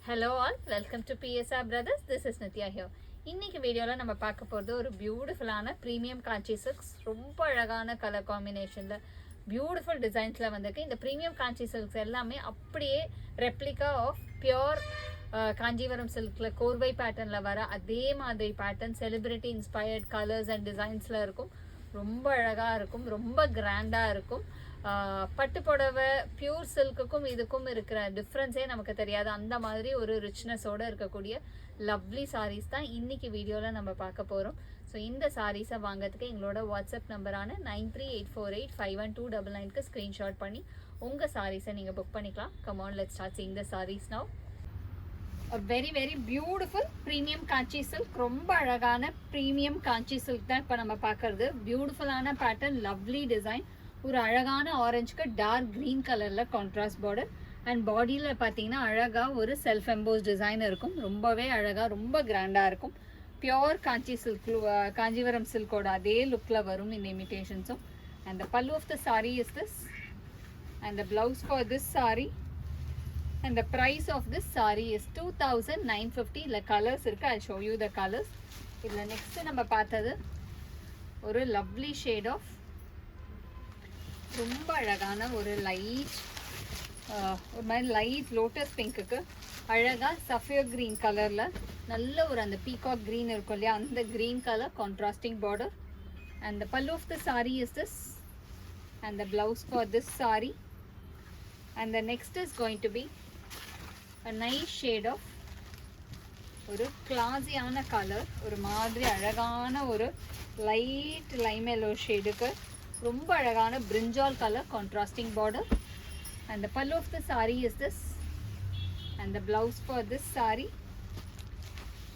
Hello all, welcome to PSR Brothers. This is Nitya here. இன்னைக்கு வீடியோல நம்ம பார்க்க போறது ஒரு பியூட்டிஃபுல்லான பிரீமியம் காஞ்சி சில்க்ஸ், ரொம்ப அழகான கலர் காம்பினேஷன்ல பியூட்டிஃபுல் டிசைன்ஸ்ல வந்திருக்கு. இந்த பிரீமியம் காஞ்சி சில்க்ஸ் எல்லாமே அப்படியே ரெப்ளிகா ஆஃப் பியோர் காஞ்சிவரம் சில்க்ல கோர்வை பேட்டர்ன்ல வர அதே மாதிரி pattern, celebrity inspired colours and டிசைன்ஸ்ல இருக்கும். ரொம்ப அழகா இருக்கும், ரொம்ப கிராண்டா இருக்கும். பட்டு புடவை பியூர் சில்க்குக்கும் இதுக்கும் இருக்கிற டிஃப்ரென்ஸே நமக்கு தெரியாது. அந்த மாதிரி ஒரு ரிச்னஸோடு இருக்கக்கூடிய லவ்லி சாரீஸ் தான் இன்னைக்கு வீடியோவில் நம்ம பார்க்க போகிறோம். ஸோ இந்த சாரீஸை வாங்கிறதுக்கு எங்களோட வாட்ஸ்அப் நம்பரான 9384851299க்கு ஸ்க்ரீன்ஷாட் பண்ணி உங்கள் சாரீஸை நீங்கள் புக் பண்ணிக்கலாம். Come on, let's start seeing the saris now. Very very beautiful premium Kanchi silk, ரொம்ப அழகான ப்ரீமியம் காஞ்சி சில்க் தான் இப்போ நம்ம பார்க்கறது. பியூட்டிஃபுல்லான பேட்டர்ன், லவ்லி டிசைன், ஒரு அழகான ஆரஞ்சுக்கு டார்க் க்ரீன் கலரில் கான்ட்ராஸ்ட் பார்டர் அண்ட் பாடியில் பார்த்தீங்கன்னா அழகாக ஒரு செல்ஃப் எம்போஸ் டிசைன் இருக்கும். ரொம்பவே அழகாக, ரொம்ப கிராண்டாக இருக்கும். பியோர் காஞ்சி சில்க், காஞ்சிவரம் சில்கோட அதே லுக்கில் வரும் இந்த இமிட்டேஷன்ஸும். And the pallu of the sari is this and the blouse for this sari and the price of this saree is 2950. இல்லை கலர்ஸ் இருக்கு, I'll show you the colors. இதில் நெக்ஸ்ட் நம்ம பார்த்தது ஒரு லவ்லி ஷேட் ஆஃப் ரொம்ப அழகான ஒரு லைட், ஒரு மாதிரி லைட் லோட்டஸ் பிங்க்குக்கு அழகாக சஃபியர் க்ரீன் கலரில் நல்ல ஒரு அந்த பீகாக் க்ரீன் இருக்கும் இல்லையா, அந்த green colour contrasting border. And the pallu of the sari is this and the blouse for this saree. And the next is going to be a nice shade of ஒரு கிளாஸியான colour, ஒரு மாதிரி அழகான ஒரு லைட் லைம் எல்லோ ஷேடுக்கு ரொம்ப அழகான பிரிஞ்சால் colour contrasting border. And the pallu of the saree is this and the blouse for this saree.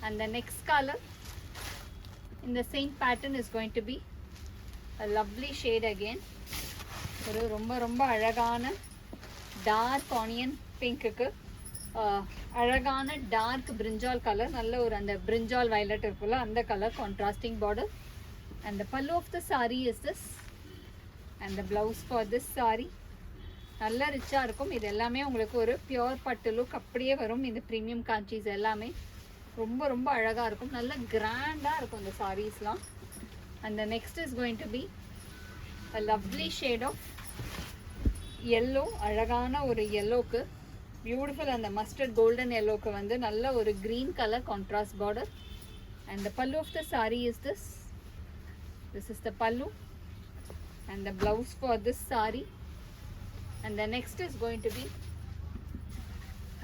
And the next color in the same pattern is going to be a lovely shade again. ஒரு ரொம்ப ரொம்ப அழகான dark onion பிங்க்குக்கு அழகான dark பிரிஞ்சால் colour, நல்ல ஒரு அந்த பிரிஞ்சால் violet இருக்குல்ல அந்த colour contrasting border. And the pallu of the sari is this and the blouse for this sari. நல்ல ரிச்சாக இருக்கும். இது எல்லாமே உங்களுக்கு ஒரு பியோர் பட்டு லுக் அப்படியே வரும். இந்த ப்ரீமியம் காஞ்சிஸ் எல்லாமே ரொம்ப ரொம்ப அழகாக இருக்கும், நல்ல கிராண்டாக இருக்கும் இந்த சாரீஸ்லாம். And the next is going to be a lovely shade of yellow, அழகான ஒரு yellowக்கு பியூட்டிஃபுல் அந்த மஸ்டர்ட் கோல்டன் yellowக்கு வந்து நல்ல ஒரு green color contrast border. And the pallu of the saree is this is the pallu and the blouse for this saree. And the next is going to be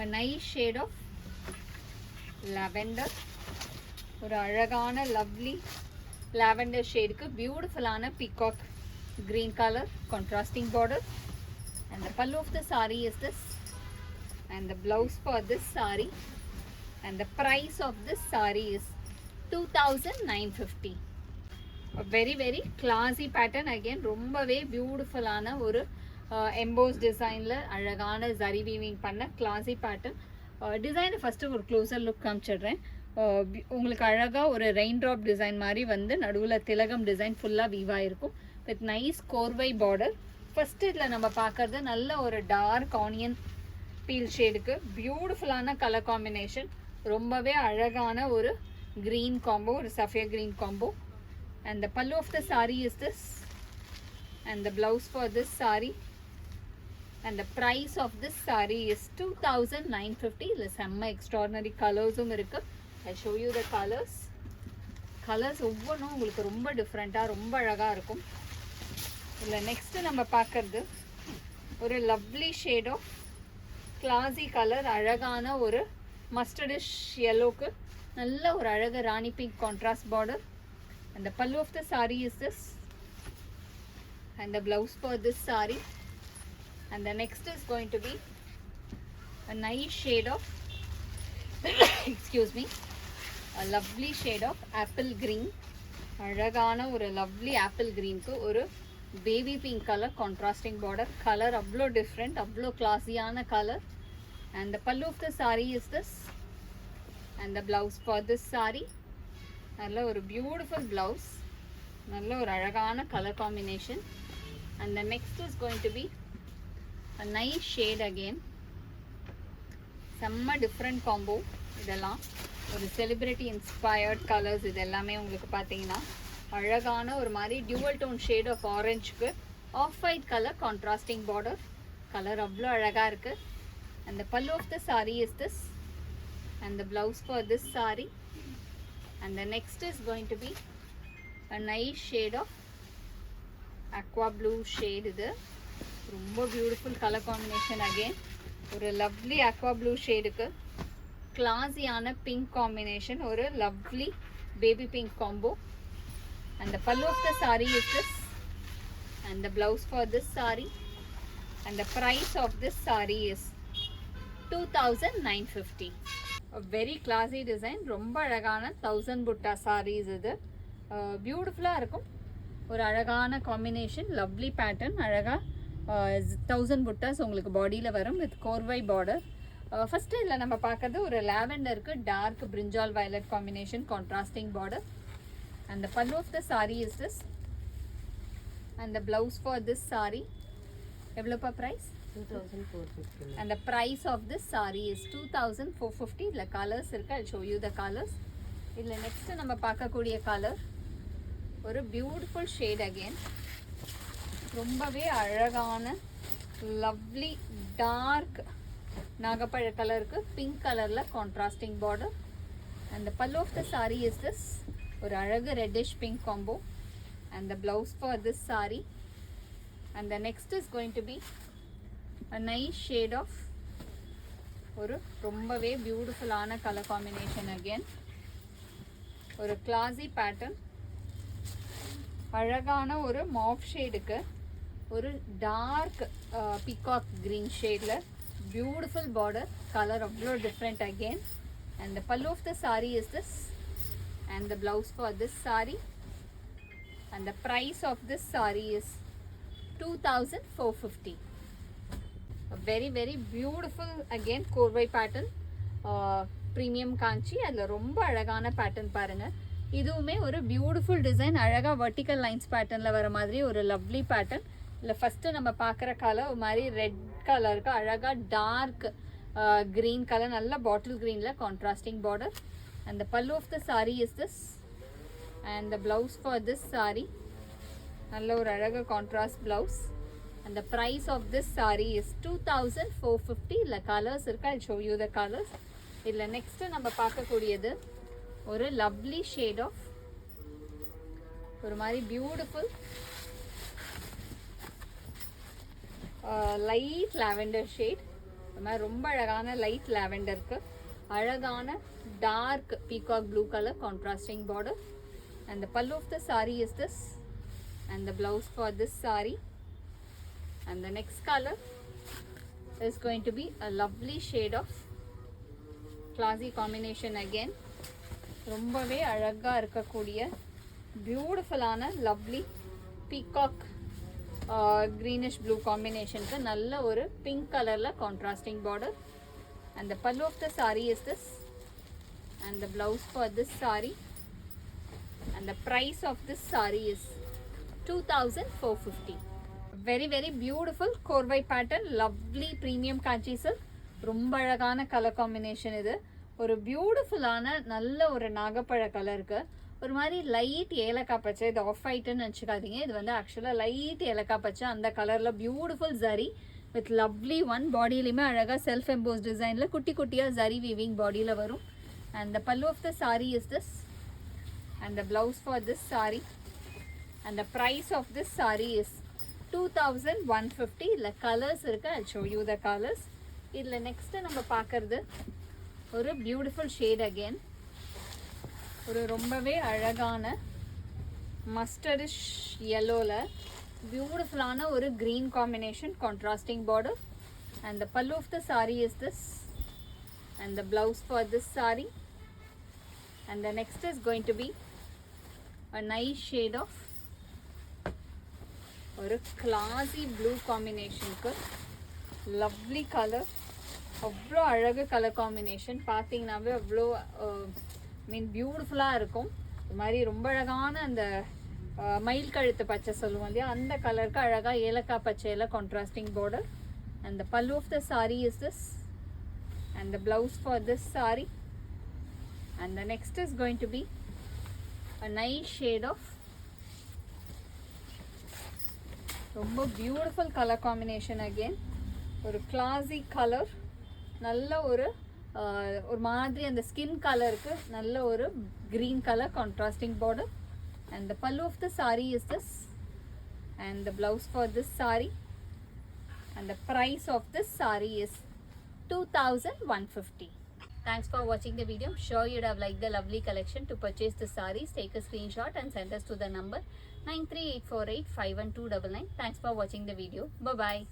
a nice shade of lavender, ஒரு அழகான lovely lavender ஷேடுக்கு பியூட்டிஃபுல்லான peacock green color contrasting border. And the pallu of the saree is this and the blouse for this saree. And the price of this saree is 2950. A very very classy pattern again, ரொம்பவே பியூட்டிஃபுல்லான ஒரு EMBOSS டிசைனில் அழகான zari weaving பண்ண classy pattern. டிசைனை first ஒரு closer look காமிச்சிடுறேன். உங்களுக்கு அழகாக ஒரு ரெயின் ட்ராப் டிசைன் மாதிரி வந்து நடுவில் திலகம் டிசைன் ஃபுல்லாக வீவாக இருக்கும் வித் நைஸ் கோர்வை பார்டர். ஃபஸ்ட்டு இதில் நம்ம பார்க்குறது நல்ல ஒரு டார்க் ஆனியன் பீல் ஷேடுக்கு பியூட்டிஃபுல்லான கலர் காம்பினேஷன், ரொம்பவே அழகான ஒரு க்ரீன் காம்போ, ஒரு sapphire green combo. And the pallu of the sari is this and the blouse for this saree. And the price of this saree is 2950. இல்லை செம்ம எக்ஸ்ட்ராடினரி கலர்ஸும் இருக்குது. I show you the colours. Colours ஒவ்வொன்றும் உங்களுக்கு ரொம்ப டிஃப்ரெண்ட்டாக ரொம்ப அழகாக இருக்கும். இல்லை நெக்ஸ்ட்டு நம்ம பார்க்குறது ஒரு lovely shade of classy colour, அழகான ஒரு மஸ்டர்டிஷ் yellowக்கு நல்ல ஒரு அழகு rani pink contrast border. And the pallu of the sari is this and the blouse for this saree. And the next is going to be a nice shade of excuse me, a lovely shade of apple green, அழகான ஒரு lovely apple க்ரீனுக்கு ஒரு baby pink colour contrasting border. Colour அவ்வளோ different, அவ்வளோ கிளாஸியான colour. And the pallu of the sari is this and the blouse for this sari. நல்ல ஒரு beautiful blouse, நல்ல ஒரு அழகான colour combination. And the next is going to be a nice shade again, செம்ம different combo இதெல்லாம். ஒரு செலிப்ரிட்டி இன்ஸ்பயர்ட் கலர்ஸ் இது எல்லாமே உங்களுக்கு பார்த்தீங்கன்னா அழகான ஒரு மாதிரி டியூவல் டோன் ஷேட் ஆஃப் ஆரஞ்சுக்கு off white colour contrasting border. Colour அவ்வளோ அழகாக இருக்குது. And the pallu of the sari is this and the blouse for this saree. And the next is going to be a nice shade of aqua blue shade. இது ரொம்ப beautiful colour combination. Again ஒரு lovely aqua blue ஷேடுக்கு கிளாஸியான pink combination, ஒரு lovely baby pink combo. And the pallu of the saree is this and the blouse for this saree. And the price of this saree is 2950. A very classy design. ரொம்ப அழகான 1000 புட்டா sarees இது. பியூட்டிஃபுல்லாக இருக்கும். ஒரு அழகான combination, lovely pattern. அழகாக 1000 புட்டாஸ் உங்களுக்கு பாடியில் வரும் வித் கோர்வை பார்டர். ஃபஸ்ட்டு இதில் நம்ம பார்க்கறது ஒரு லாவெண்டருக்கு dark brinjal violet combination contrasting border. And the pallu of the saree is this and the blouse for this saree. எவ்வளோப்பா price? 2450. And the price of this saree is 2450. இதுல colours இருக்கு. I'll show you the colors. இதுல next நம்ம பார்க்கக்கூடிய colour ஒரு beautiful shade. Again ரொம்பவே அழகான lovely dark நாகப்பழ கலருக்கு பிங்க் கலர்ல contrasting border. And the pallu of the saree is this ஒரு அழகு reddish pink combo. And the blouse for this saree. And the next is going to be a nice shade of ஒரு ரொம்பவே பியூட்டிஃபுல்லான colour combination. Again ஒரு classy pattern. அழகான ஒரு மாஃப் ஷேடுக்கு ஒரு dark peacock green ஷேடில் பியூட்டிஃபுல் பார்டர். கலர் அவ்வளோ different. Again and the pallu of the saree is this and the blouse for this saree. And the price of this saree is 2450. A very very beautiful again கோர்வை pattern, premium Kanchi. அதில் ரொம்ப அழகான pattern பாருங்கள். இதுவுமே ஒரு beautiful design. அழகாக vertical lines பேட்டர்னில் வர மாதிரி ஒரு லவ்லி பேட்டர்ன். இல்லை ஃபஸ்ட்டு நம்ம பார்க்குற கலர் ஒரு மாதிரி ரெட் கலருக்கு அழகாக டார்க் க்ரீன் கலர், நல்ல பாட்டில் க்ரீனில் contrasting border. And the pallu of the saree is this and the blouse for this saree. நல்ல ஒரு அழகு contrast blouse. And the price of this saree is 2450. இல்லை கலர்ஸ் இருக்கு. I'll show you the colors. இதில் next நம்ம பார்க்கக்கூடியது ஒரு lovely shade of ஒரு மாதிரி பியூட்டிஃபுல் லைட் லாவெண்டர் ஷேட். ஒரு மாதிரி ரொம்ப அழகான லைட் லாவெண்டருக்கு அழகான dark peacock blue colour contrasting border. And the pallu of the saree is this and the blouse for this saree. And the next color is going to be a lovely shade of classy combination. Again ரொம்பவே அழகா இருக்கக்கூடிய பியூட்டிஃபுல்லான lovely peacock greenish blue combination க்கு நல்ல ஒரு pink கலர்ல contrasting border. And the pallu of the saree is this and the blouse for this saree. And the price of this saree is 2450. Very very beautiful கோர்வை pattern, lovely premium Kanchi silk. ரொம்ப அழகான colour combination. இது ஒரு பியூட்டிஃபுல்லான நல்ல ஒரு நாகப்பழ கலருக்கு ஒரு மாதிரி லைட் ஏலக்காய் பச்சை. இது ஆஃப் ஒயிட்னு நினச்சிக்காதீங்க. இது வந்து ஆக்சுவலாக லைட் ஏலக்காய் பச்சை அந்த கலரில் beautiful zari with lovely one. பாடியிலையுமே அழகாக செல்ஃப் எம்போஸ் டிசைனில் குட்டி குட்டியாக ஜரி வீவிங் பாடியில் வரும். And the pallu of the saree is this and the blouse for this saree. And the price of this saree is 2150. இல்லை கலர்ஸ் இருக்குது. I'll show you the colors. இதில் நெக்ஸ்ட்டு நம்ம பார்க்குறது ஒரு பியூட்டிஃபுல் ஷேட். அகெயின் ஒரு ரொம்பவே அழகான மஸ்டர்டிஷ் yellowல பியூட்டிஃபுல்லான ஒரு green combination contrasting border. And the pallu of the saree is this and the blouse for this saree. And the next is going to be a nice shade of ஒரு classy blue combination க்கு lovely color. அவ்வளோ அழகு colour combination. பார்த்தீங்கன்னாவே அவ்வளோ மீன் பியூட்டிஃபுல்லாக இருக்கும். இது மாதிரி ரொம்ப அழகான அந்த மயில் கழுத்து பச்சை சொல்லுவோம் இல்லையா, அந்த கலருக்கு அழகாக ஏலக்காய் பச்சையில் contrasting border. And the pallu of the saree is this and the blouse for this saree. And the next is going to be a nice shade of ரொம்ப பியூட்டிஃபுல் கலர் காம்பினேஷன். அகெயின் ஒரு கிளாசி colour, நல்ல ஒரு மாதிரி அந்த skin கலருக்கு நல்ல ஒரு green colour contrasting border. And the pallu of the saree is this, and the blouse for this saree, and the price of this saree is 2150. Thanks for watching the video. I'm sure you'd have liked the lovely collection. To purchase the sarees, take a screenshot and send us to the number 938485129. Thanks for watching the video. Bye bye.